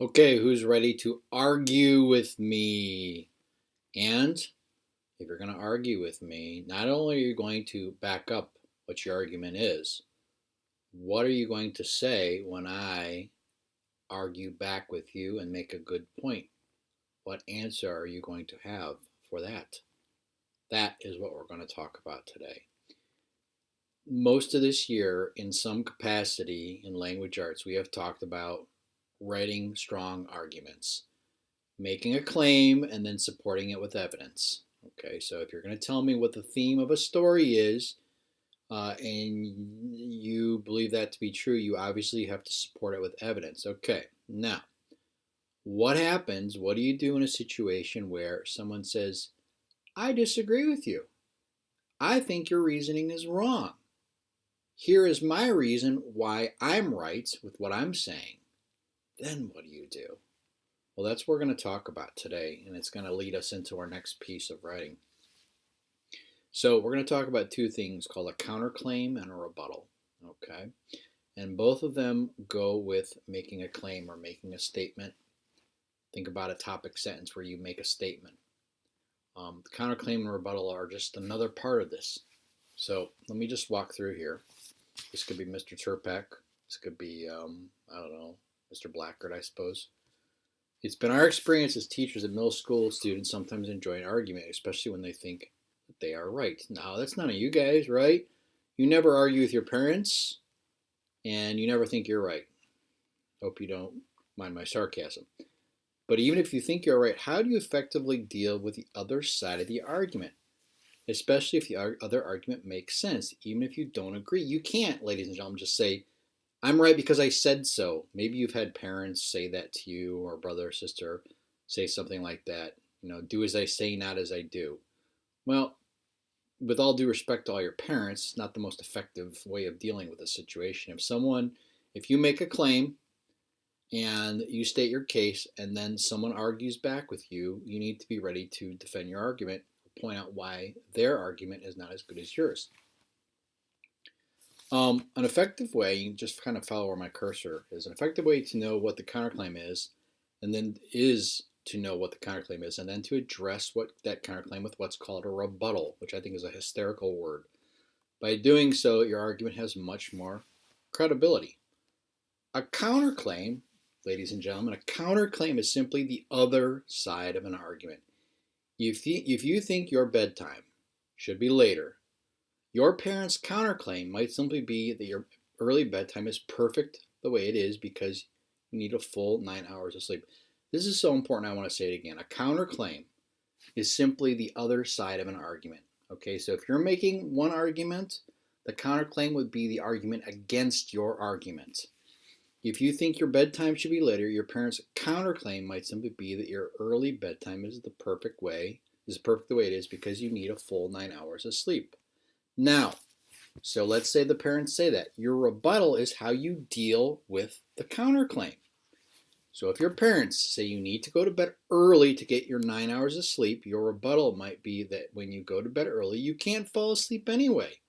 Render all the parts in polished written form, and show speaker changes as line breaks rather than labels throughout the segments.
Okay, who's ready to argue with me? And if you're going to argue with me, not only are you going to back up what your argument is, what are you going to say when I argue back with you and make a good point? What answer are you going to have for that? That is what we're going to talk about today. Most of this year, in some capacity in language arts, we have talked about writing strong arguments, making a claim and then supporting it with evidence. Okay, so if you're going to tell me what the theme of a story is, and you believe that to be true, you obviously have to support it with evidence. Okay, now, what happens? What do you do in a situation where someone says, I disagree with you. I think your reasoning is wrong. Here is my reason why I'm right with what I'm saying. Then what do you do? Well, that's what we're going to talk about today, and it's going to lead us into our next piece of writing. So we're going to talk about two things called a counterclaim and a rebuttal, okay? And both of them go with making a claim or making a statement. Think about a topic sentence where you make a statement. The counterclaim and rebuttal are just another part of this. So let me just walk through here. This could be Mr. Turpak. This could be, I don't know, Mr. Blackard, I suppose. It's been our experience as teachers that middle school students sometimes enjoy an argument, especially when they think that they are right. Now, that's none of you guys, right? You never argue with your parents, and you never think you're right. Hope you don't mind my sarcasm. But even if you think you're right, how do you effectively deal with the other side of the argument? Especially if the other argument makes sense, even if you don't agree. You can't, ladies and gentlemen, just say, I'm right because I said so. Maybe you've had parents say that to you, or brother or sister say something like that. Do as I say, not as I do. Well, with all due respect to all your parents, it's not the most effective way of dealing with a situation. If you make a claim and you state your case and then someone argues back with you, you need to be ready to defend your argument, point out why their argument is not as good as yours. An effective way, you just kind of follow where my cursor is, an effective way to know what the counterclaim is, and then to address what that counterclaim with what's called a rebuttal, which I think is a hysterical word. By doing so, your argument has much more credibility. A counterclaim, ladies and gentlemen, a counterclaim is simply the other side of an argument. If you think your bedtime should be later, your parents' counterclaim might simply be that your early bedtime is perfect the way it is because you need a full 9 hours of sleep. This is so important, I want to say it again. A counterclaim is simply the other side of an argument. Okay, so if you're making one argument, the counterclaim would be the argument against your argument. If you think your bedtime should be later, your parents' counterclaim might simply be that your early bedtime is the perfect the way it is because you need a full 9 hours of sleep. Now, so let's say the parents say that. Your rebuttal is how you deal with the counterclaim. So if your parents say you need to go to bed early to get your 9 hours of sleep, your rebuttal might be that when you go to bed early, you can't fall asleep anyway.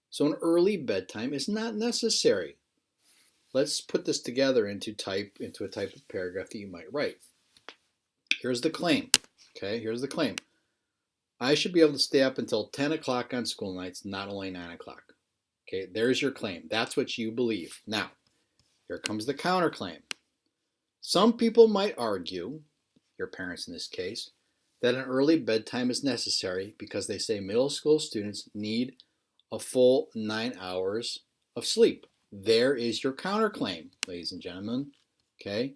So an early bedtime is not necessary. Let's put this together into a type of paragraph that you might write. Here's the claim. Okay, here's the claim. I should be able to stay up until 10 o'clock on school nights, not only 9 o'clock. Okay, there's your claim. That's what you believe. Now, here comes the counterclaim. Some people might argue, your parents in this case, that an early bedtime is necessary because they say middle school students need a full 9 hours of sleep. There is your counterclaim, ladies and gentlemen. Okay?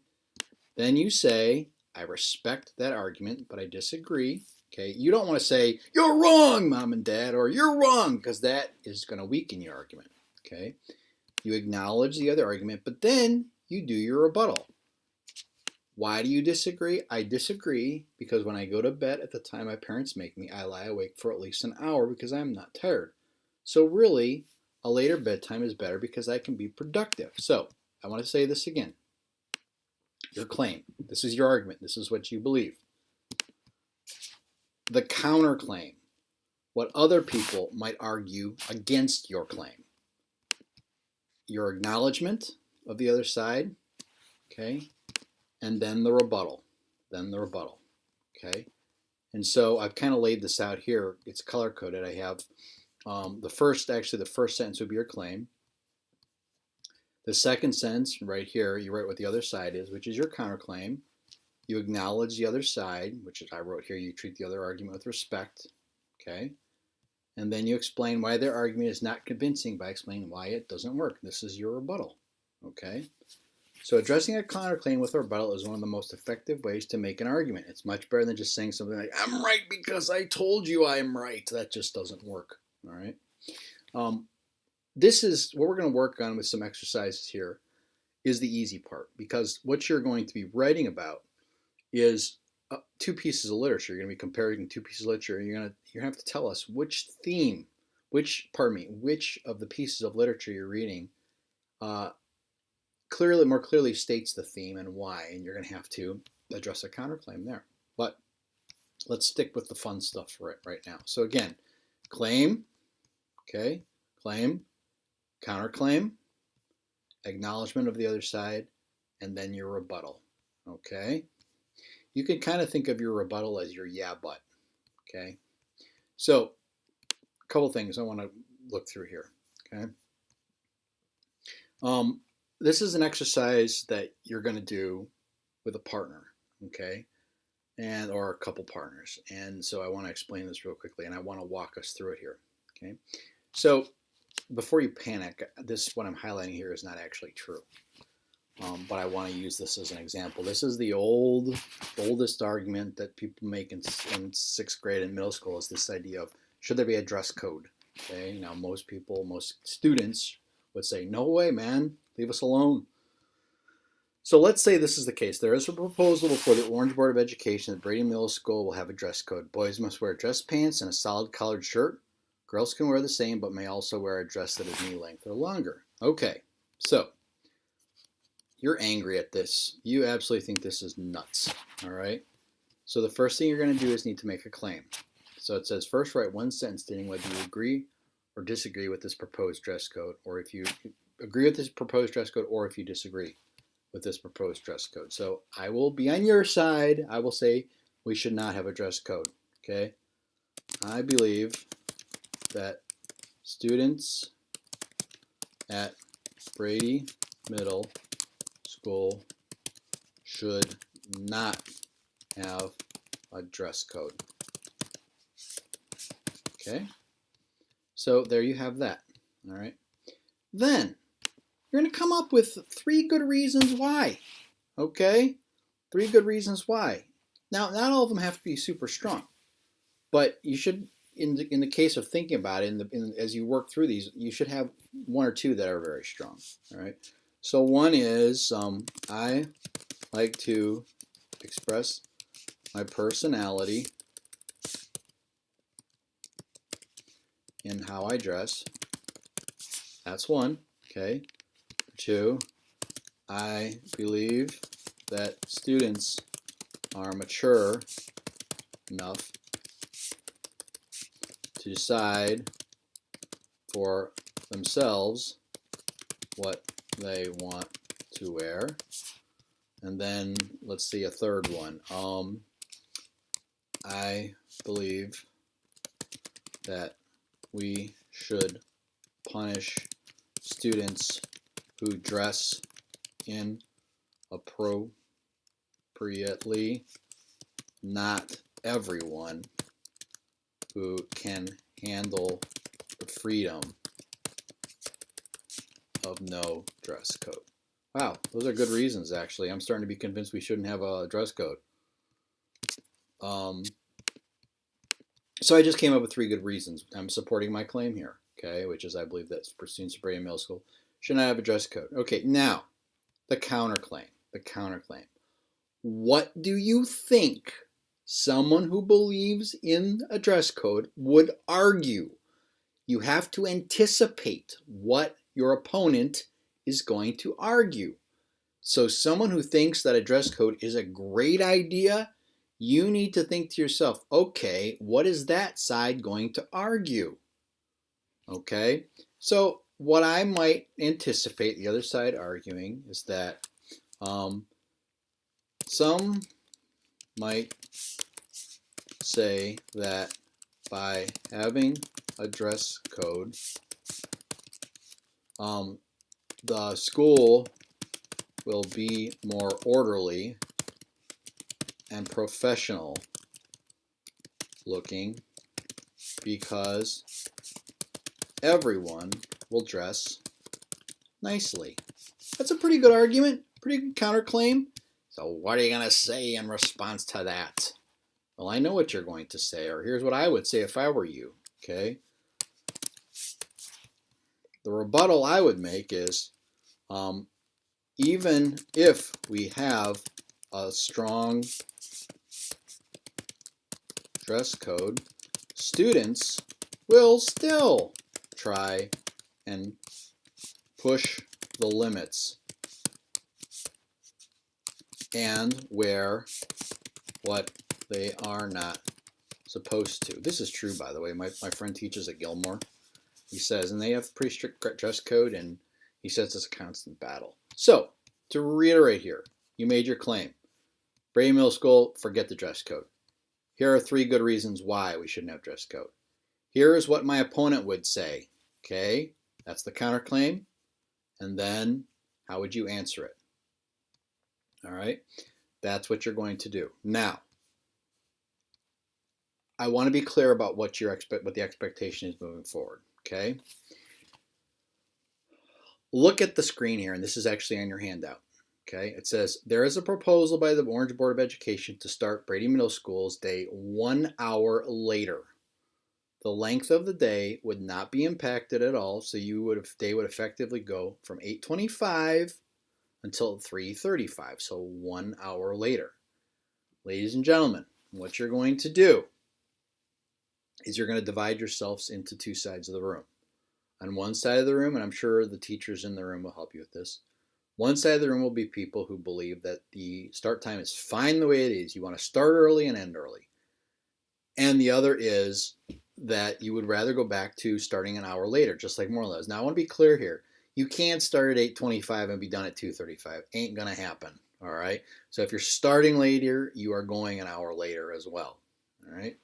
Then you say, I respect that argument, but I disagree. Okay? You don't want to say, you're wrong, mom and dad, or you're wrong, because that is going to weaken your argument. Okay? You acknowledge the other argument, but then you do your rebuttal. Why do you disagree? I disagree because when I go to bed at the time my parents make me, I lie awake for at least an hour because I'm not tired. So really, a later bedtime is better because I can be productive. So I want to say this again. Your claim. This is your argument. This is what you believe. The counterclaim. What other people might argue against your claim. Your acknowledgement of the other side. Okay. and then the rebuttal, okay? And so I've kind of laid this out here. It's color coded. I have the first sentence would be your claim. The second sentence right here, you write what the other side is, which is your counterclaim. You acknowledge the other side, which is I wrote here, you treat the other argument with respect, okay? And then you explain why their argument is not convincing by explaining why it doesn't work. This is your rebuttal, okay? So addressing a counterclaim with a rebuttal is one of the most effective ways to make an argument. It's much better than just saying something like, I'm right because I told you I'm right. That just doesn't work, all right? This is what we're going to work on with some exercises here is the easy part, because what you're going to be writing about is two pieces of literature. You're going to be comparing two pieces of literature, and you're going to have to tell us which of the pieces of literature you're reading more clearly states the theme and why, and you're going to have to address a counterclaim there. But let's stick with the fun stuff right now. So again, claim, okay, claim, counterclaim, acknowledgement of the other side, and then your rebuttal, okay? You can kind of think of your rebuttal as your yeah, but, okay? So a couple things I want to look through here, okay? This is an exercise that you're going to do with a partner, okay? Or a couple partners. And so I want to explain this real quickly, and I want to walk us through it here, okay? So before you panic, what I'm highlighting here is not actually true. But I want to use this as an example. This is the oldest argument that people make in 6th grade and middle school, is this idea of, should there be a dress code? Okay, now most students would say, no way, man, leave us alone. So let's say this is the case. There is a proposal before the Orange Board of Education that Brady Middle School will have a dress code. Boys must wear dress pants and a solid collared shirt. Girls can wear the same, but may also wear a dress that is knee length or longer. Okay, so you're angry at this. You absolutely think this is nuts, all right? So the first thing you're going to do is need to make a claim. So it says, first write one sentence stating whether you agree or disagree with this proposed dress code, or if you agree with this proposed dress code, or if you disagree with this proposed dress code. So I will be on your side. I will say we should not have a dress code, okay? I believe that students at Brady Middle School should not have a dress code. Okay? So there you have that. All right? Then you're going to come up with 3 good reasons why. Okay? 3 good reasons why. Now, not all of them have to be super strong, but you should, in the case of thinking about it, as you work through these, you should have 1 or 2 that are very strong. All right? So one is, I like to express my personality in how I dress. That's 1, okay? 2, I believe that students are mature enough to decide for themselves what they want to wear. And then let's see a 3rd one. I believe that we should punish students who dress inappropriately, not everyone who can handle the freedom of no dress code. Wow, those are good reasons, actually. I'm starting to be convinced we shouldn't have a dress code. So I just came up with 3 good reasons. I'm supporting my claim here, okay, which is I believe that for students at Brady Middle School should not have a dress code. Okay, now, the counterclaim. What do you think someone who believes in a dress code would argue? You have to anticipate what your opponent is going to argue. So someone who thinks that a dress code is a great idea, you need to think to yourself, okay, what is that side going to argue? Okay, so what I might anticipate the other side arguing is that Some might say that by having a dress code, the school will be more orderly and professional looking because everyone will dress nicely. That's a pretty good argument, pretty good counterclaim. So what are you going to say in response to that? Well, I know what you're going to say, or here's what I would say if I were you, okay? The rebuttal I would make is, even if we have a strong dress code, students will still try and push the limits and wear what they are not supposed to. This is true, by the way. My friend teaches at Gilmore. He says, and they have pretty strict dress code, and he says it's a constant battle. So, to reiterate here, you made your claim. Brady Middle School, forget the dress code. Here are 3 good reasons why we shouldn't have dress code. Here is what my opponent would say. Okay, that's the counterclaim. And then, how would you answer it? All right, that's what you're going to do. Now, I want to be clear about what the expectation is moving forward. Okay, look at the screen here, and this is actually on your handout. Okay, it says there is a proposal by the Orange Board of Education to start Brady Middle School's day 1 hour later. The length of the day would not be impacted at all, so they would effectively go from 8:25 until 3:35, so 1 hour later. Ladies and gentlemen, what you're going to do is you're going to divide yourselves into 2 sides of the room. On one side of the room, and I'm sure the teachers in the room will help you with this, one side of the room will be people who believe that the start time is fine the way it is. You want to start early and end early. And the other is that you would rather go back to starting an hour later, just like Moreland does. Now, I want to be clear here. You can't start at 8:25 and be done at 2:35. Ain't going to happen, all right? So if you're starting later, you are going an hour later as well, all right?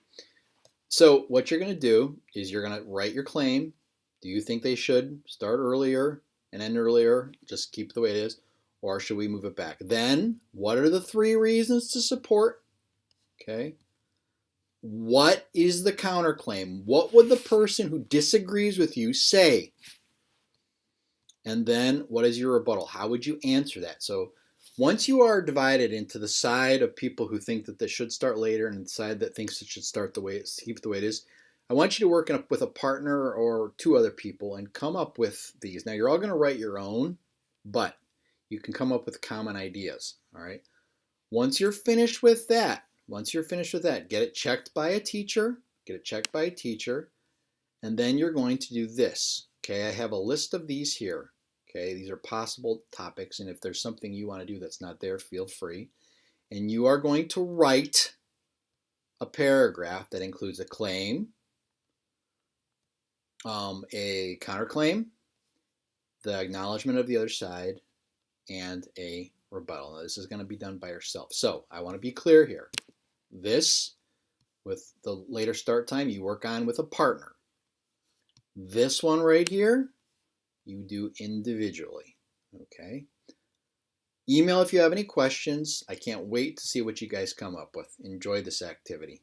So what you're going to do is you're going to write your claim. Do you think they should start earlier and end earlier, just keep it the way it is, or should we move it back? Then, what are the 3 reasons to support? Okay. What is the counterclaim? What would the person who disagrees with you say? And then, what is your rebuttal? How would you answer that? So, once you are divided into the side of people who think that this should start later and the side that thinks it should start the way keep it the way it is, I want you to work with a partner or 2 other people and come up with these. Now, you're all going to write your own, but you can come up with common ideas, all right? Once you're finished with that, get it checked by a teacher, and then you're going to do this, okay? I have a list of these here, okay? These are possible topics, and if there's something you want to do that's not there, feel free. And you are going to write a paragraph that includes a claim, a counterclaim, the acknowledgement of the other side, and a rebuttal. Now, this is going to be done by yourself. So I want to be clear here. This, with the later start time, you work on with a partner. This one right here, you do individually. Okay? Email if you have any questions. I can't wait to see what you guys come up with. Enjoy this activity.